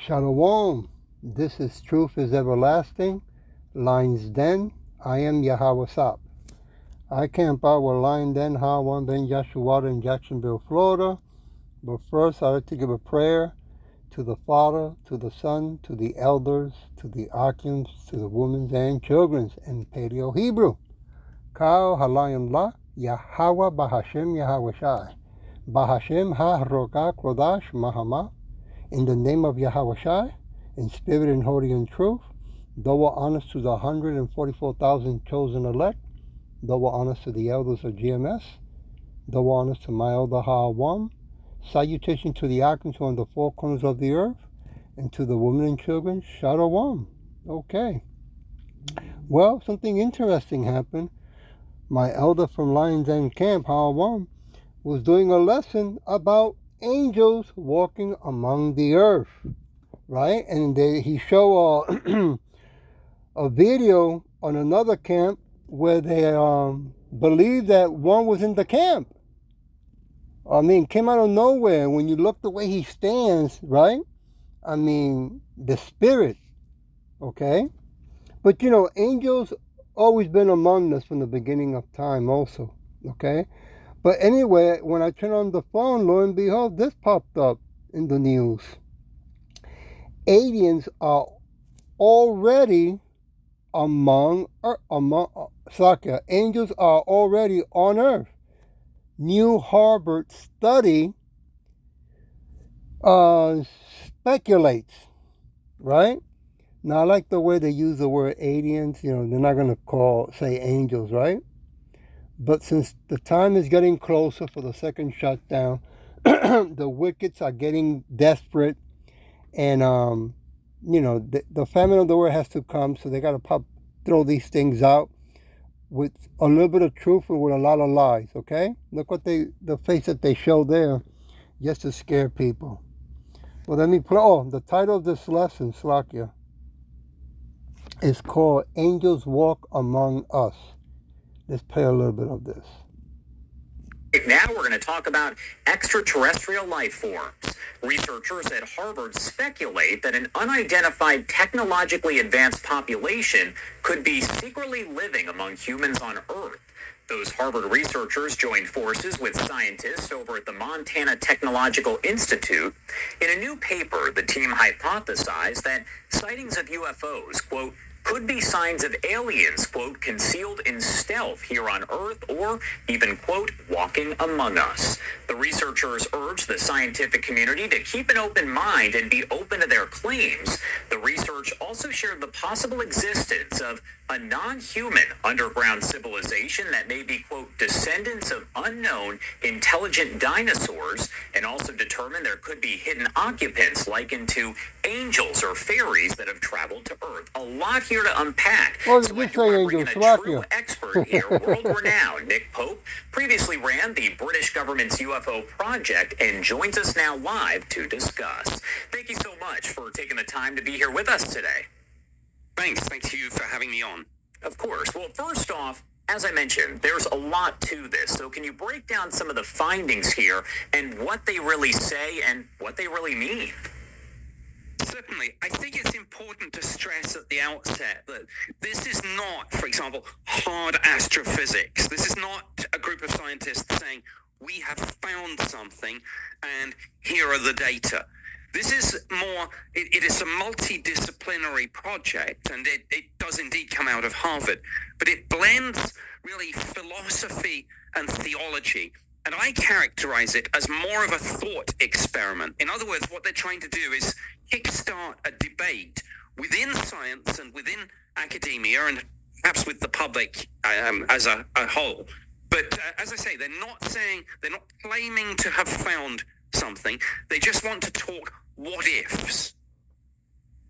Shalom. This is Truth is Everlasting. Lion's Den. I am Yahweh Sap. I camp out with Lion Den, Hawan Ben Yashuada in Jacksonville, Florida. But first, I'd like to give a prayer to the Father, to the Son, to the elders, to the archons, to the women and children in Paleo Hebrew. Kau Halayim La, Yahweh Bahashem Yahweh Shai. Bahashem Ha Roka Kodash Mahama. In the name of Yahweh Shai, in spirit and holy and truth, double honors to the 144,000 chosen elect, double honors to the elders of GMS, double honors to my elder Hawam, salutation to the archons on the four corners of the earth, and to the women and children, Shalom. Okay. Well, something interesting happened. My elder from Lion's Den Camp, Hawam, was doing a lesson about angels walking among the earth, right? And he showed a video on another camp where they believed that one was in the camp. I mean, came out of nowhere. When you look the way he stands, right? I mean, the spirit, okay? But, you know, angels always been among us from the beginning of time also, okay? But anyway, when I turned on the phone, lo and behold, this popped up in the news. Aliens are already angels are already on Earth. New Harvard study speculates, right? Now, I like the way they use the word aliens. You know, they're not going to say angels, right? But since the time is getting closer for the second shutdown, the wickets are getting desperate, and you know, the famine of the world has to come, so they got to throw these things out with a little bit of truth and with a lot of lies. Okay, look what the face that they show there, just to scare people. Well, let me play. Oh, the title of this lesson, Slakia, is called "Angels Walk Among Us." Let's play a little bit of this. Now we're going to talk about extraterrestrial life forms. Researchers at Harvard speculate that an unidentified technologically advanced population could be secretly living among humans on Earth. Those Harvard researchers joined forces with scientists over at the Montana Technological Institute. In a new paper, the team hypothesized that sightings of UFOs, quote, could be signs of aliens, quote, concealed in stealth here on Earth, or even, quote, walking among us. The researchers urge the scientific community to keep an open mind and be open to their claims. The research also shared the possible existence of a non-human underground civilization that may be, quote, descendants of unknown intelligent dinosaurs, and also determined there could be hidden occupants likened to angels or fairies that have traveled to Earth. A lot here to unpack. Well, So I bring in a true expert here, world-renowned Nick Pope, previously ran the British government's UFO project and joins us now live to discuss. Thank you so much for taking the time to be here with us today. Thanks. Thank you for having me on. Of course. Well, first off, as I mentioned, there's a lot to this. So can you break down some of the findings here and what they really say and what they really mean? Certainly. I think it's important to stress at the outset that this is not, for example, hard astrophysics. This is not a group of scientists saying, we have found something and here are the data. This is more, it is a multidisciplinary project, and it does indeed come out of Harvard, but it blends really philosophy and theology. And I characterize it as more of a thought experiment. In other words, what they're trying to do is kickstart a debate within science and within academia, and perhaps with the public as a whole. But as I say, they're not claiming to have found something. They just want to talk what ifs.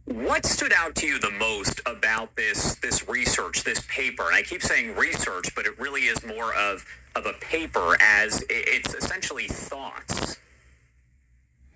What stood out to you the most about this research, this paper? And I keep saying research, but it really is more of a paper, as it's essentially thoughts.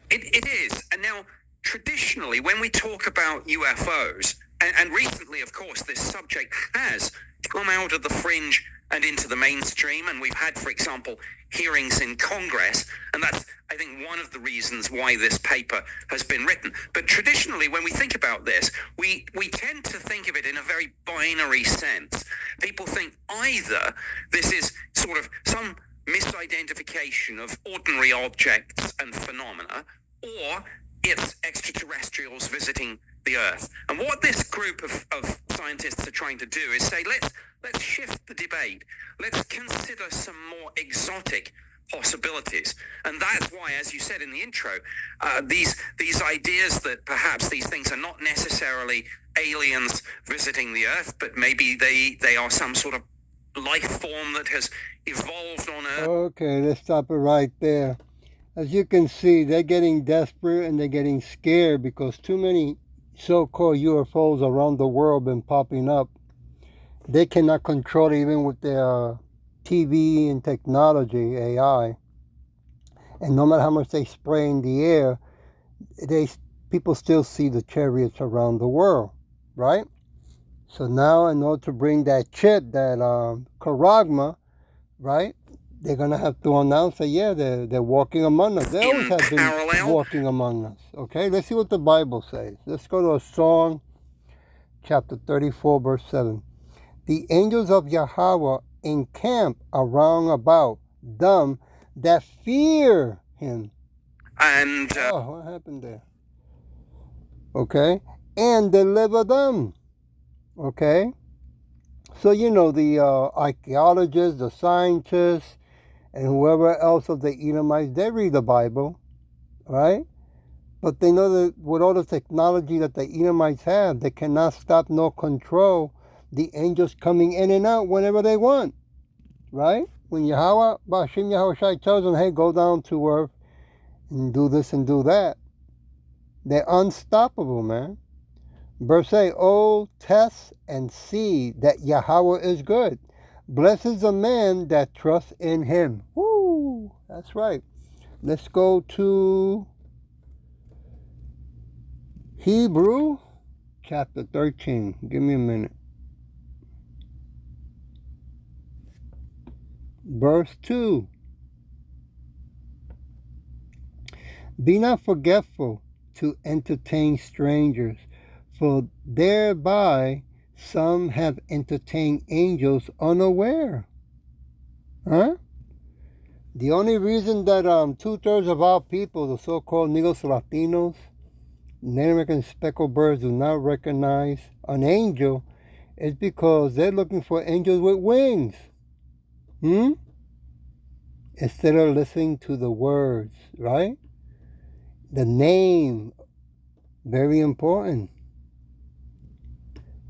It is. And now, traditionally, when we talk about UFOs, And recently, of course, this subject has come out of the fringe and into the mainstream. And we've had, for example, hearings in Congress. And that's, I think, one of the reasons why this paper has been written. But traditionally, when we think about this, we tend to think of it in a very binary sense. People think either this is sort of some misidentification of ordinary objects and phenomena, or it's extraterrestrials visiting the Earth. And what this group of scientists are trying to do is say, let's shift the debate. Let's consider some more exotic possibilities. And that's why, as you said in the intro, these ideas that perhaps these things are not necessarily aliens visiting the Earth, but maybe they are some sort of life form that has evolved on Earth. Okay, let's stop it right there. As you can see, they're getting desperate and they're getting scared because too many so-called UFOs around the world been popping up. They cannot control it even with their TV and technology, AI. And no matter how much they spray in the air, people still see the chariots around the world, right? So now, in order to bring that chip, that charagma, right? They're gonna have to announce that, yeah, they're walking among us. They always have been walking among us. Okay, let's see what the Bible says. Let's go to a Song, chapter 34, verse 7. The angels of Yahweh encamp around about them that fear him. And what happened there? Okay, and deliver them. Okay, so you know the archaeologists, the scientists, and whoever else of the Edomites, they read the Bible, right? But they know that with all the technology that the Edomites have, they cannot stop nor control the angels coming in and out whenever they want, right? When Yahweh, Bashim Yahushai tells them, hey, go down to earth and do this and do that, they're unstoppable, man. Verse 8, oh, test and see that Yahweh is good. Blessed is the man that trusts in him. Woo! That's right. Let's go to Hebrew chapter 13. Give me a minute. Verse 2. Be not forgetful to entertain strangers, for thereby some have entertained angels unaware. Huh? The only reason that 2/3 of our people, the so-called Negros Latinos, Native American speckled birds, do not recognize an angel is because they're looking for angels with wings. Instead of listening to the words, right? The name, very important.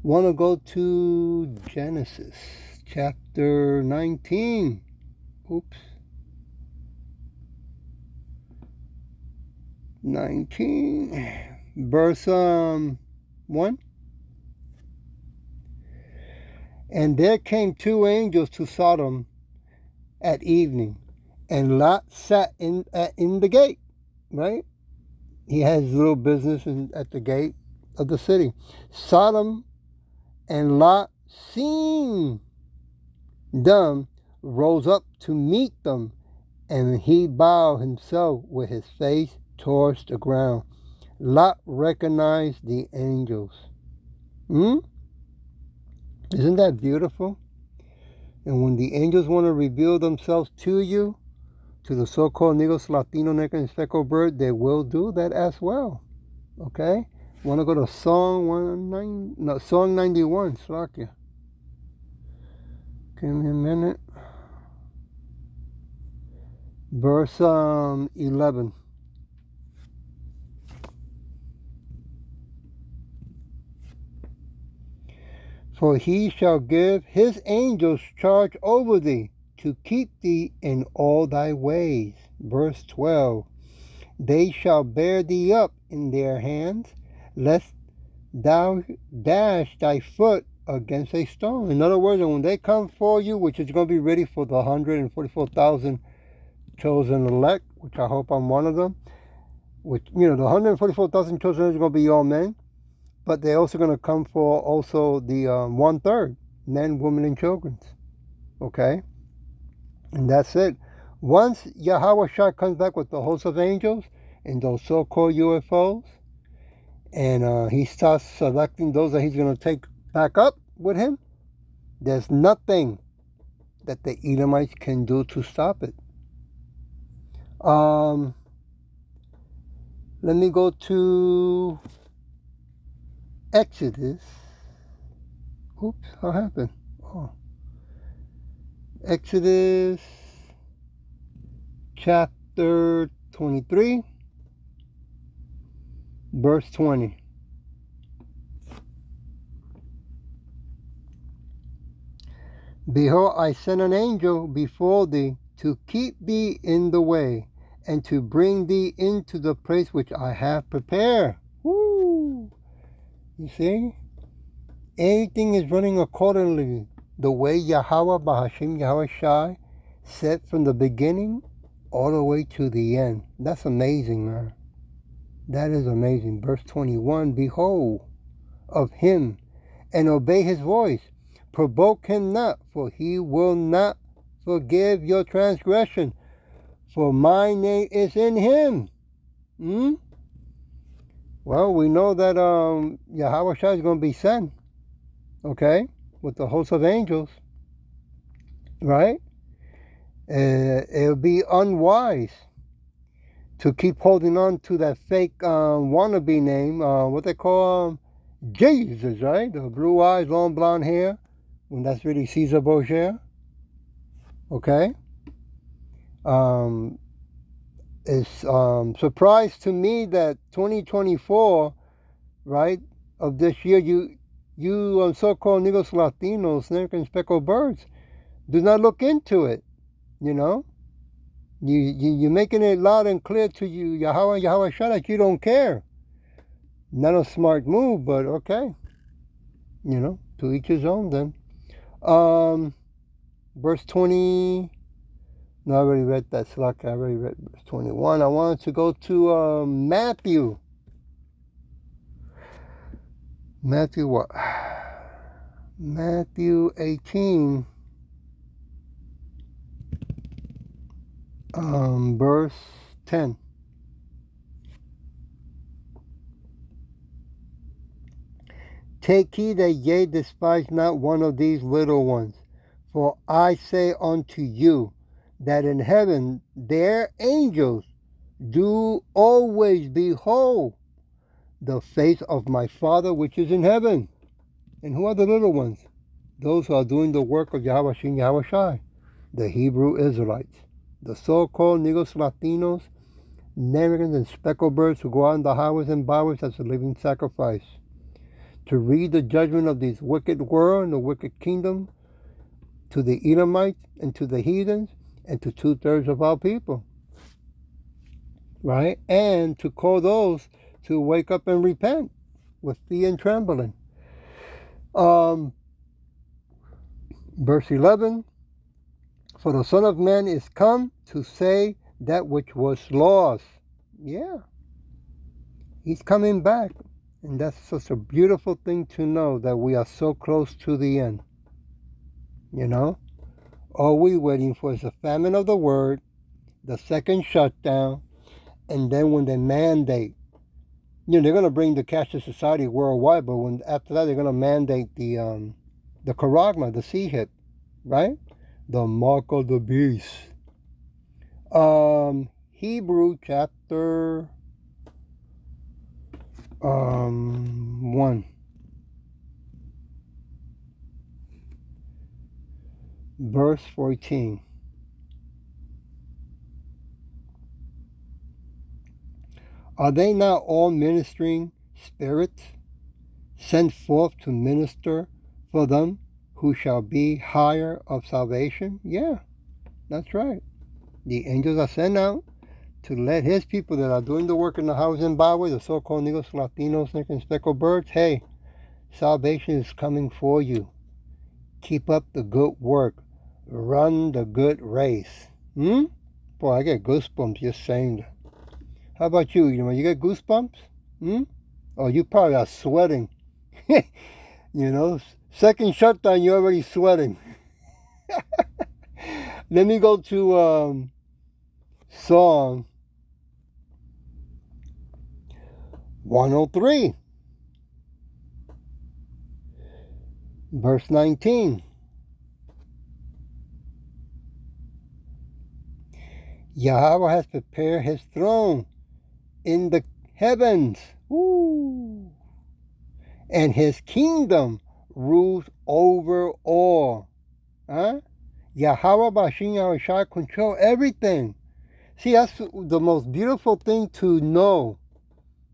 Want to go to Genesis chapter 19. Oops. 19, verse 1. And there came two angels to Sodom at evening, and Lot sat in the gate, right? He had his little business at the gate of the city. Sodom and Lot, seeing them, rose up to meet them, and he bowed himself with his face towards the ground. Lot recognized the angels. Isn't that beautiful? And when the angels want to reveal themselves to you, to the so-called Negros, Latino, American speckled bird, they will do that as well. Okay? Want to go to Song 91, Slakia. Give me a minute. Verse 11. For he shall give his angels charge over thee, to keep thee in all thy ways. Verse 12. They shall bear thee up in their hands, lest thou dash thy foot against a stone. In other words, when they come for you, which is going to be ready for the 144,000 chosen elect, which I hope I'm one of them, which, the 144,000 chosen is going to be all men. but they're also going to come for also the 1/3, men, women, and children. Okay? And that's it. Once Yahweh Shai comes back with the host of angels and those so-called UFOs, and he starts selecting those that he's going to take back up with him, there's nothing that the Edomites can do to stop it. Let me go to Exodus. Oops, what happened? Oh. Exodus chapter 23, verse 20. Behold, I send an angel before thee to keep thee in the way, and to bring thee into the place which I have prepared. Woo! You see? Everything is running accordingly. The way Yahweh Bahashim Yahweh Shai said from the beginning all the way to the end. That's amazing, man. That is amazing. Verse 21, behold of him, and obey his voice. Provoke him not, for he will not forgive your transgression. For my name is in him. Well, we know that Yahweh Shai is going to be sent. Okay? With the host of angels. Right? It would be unwise to keep holding on to that fake wannabe name, what they call Jesus, right? The blue eyes, long blonde hair, when that's really Caesar Borgia. Okay? It's surprise to me that 2024, right, of this year, you so-called Negros Latinos, American speckled birds, do not look into it. You know, you're making it loud and clear to you, Yahweh Shai, that you don't care. Not a smart move, but okay. You know, to each his own then. Verse 20. No, I already read that. I already read verse 21. I wanted to go to Matthew. Matthew what? Matthew 18. Verse 10. Take heed that ye despise not one of these little ones, for I say unto you that in heaven their angels do always behold the face of my Father which is in heaven. And who are the little ones? Those who are doing the work of Yahweh Shem Yahweh Shai, the Hebrew Israelites. The so-called Negros Latinos, Americans, and speckled birds who go out on the highways and byways as a living sacrifice to read the judgment of this wicked world and the wicked kingdom to the Edomites and to the heathens and to 2/3 of our people, right? And to call those to wake up and repent with fear and trembling. Verse 11. For the Son of Man is come to save that which was lost. Yeah. He's coming back. And that's such a beautiful thing to know, that we are so close to the end. You know? All we're waiting for is the famine of the word, the second shutdown, and then when they mandate, they're going to bring the cashless society worldwide, but after that they're going to mandate the charagma, the C-hip, right? The mark of the beast. Hebrew chapter 1. Verse 14. Are they not all ministering spirits sent forth to minister for them who shall be higher of salvation? Yeah, that's right. The angels are sent out to let his people that are doing the work in the highways and byways, the so-called Negros, Latinos, and speckled birds, hey, salvation is coming for you. Keep up the good work. Run the good race. Boy, I get goosebumps just saying that. How about you? You get goosebumps? Oh, you probably are sweating You know, second shutdown, you're already sweating. Let me go to Psalm 103, verse 19. Yahweh has prepared his throne in the heavens. Woo. And his kingdom rules over all. Huh? Yahweh Bashin Yahushua control everything. See, that's the most beautiful thing to know,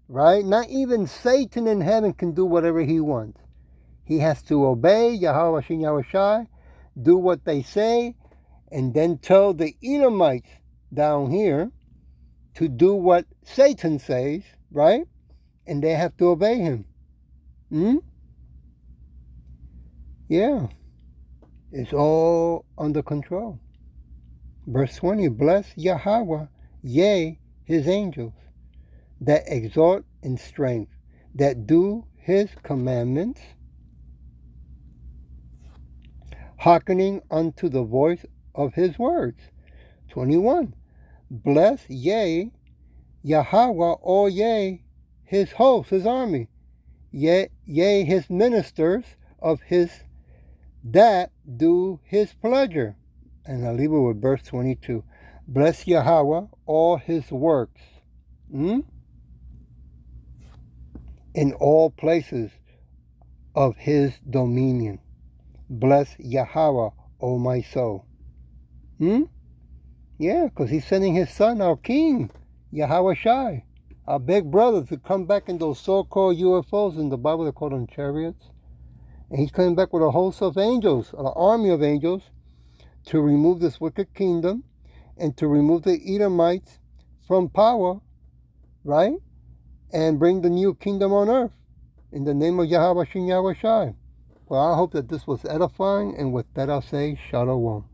right? Not even Satan in heaven can do whatever he wants. He has to obey Yahweh Bashin Yahushua, do what they say, and then tell the Edomites down here to do what Satan says, right? And they have to obey him. Yeah. It's all under control. Verse 20, bless Yahweh, yea, his angels, that exhort in strength, that do his commandments, hearkening unto the voice of his words. 21, bless, yea, Yahweh, or yea, his host, his army, yea, his ministers of his that do his pleasure. And I'll leave it with verse 22. Bless Yahweh, all his works, in all places of his dominion. Bless Yahweh, O my soul. Yeah, because he's sending his son, our king, Yahweh Shai, our big brother, to come back in those so-called UFOs. In the Bible, they call them chariots. And he's coming back with a host of angels, an army of angels, to remove this wicked kingdom and to remove the Edomites from power, right? And bring the new kingdom on earth in the name of Yahweh Shin Yahweh Shai. Well, I hope that this was edifying, and with that I'll say Shalom.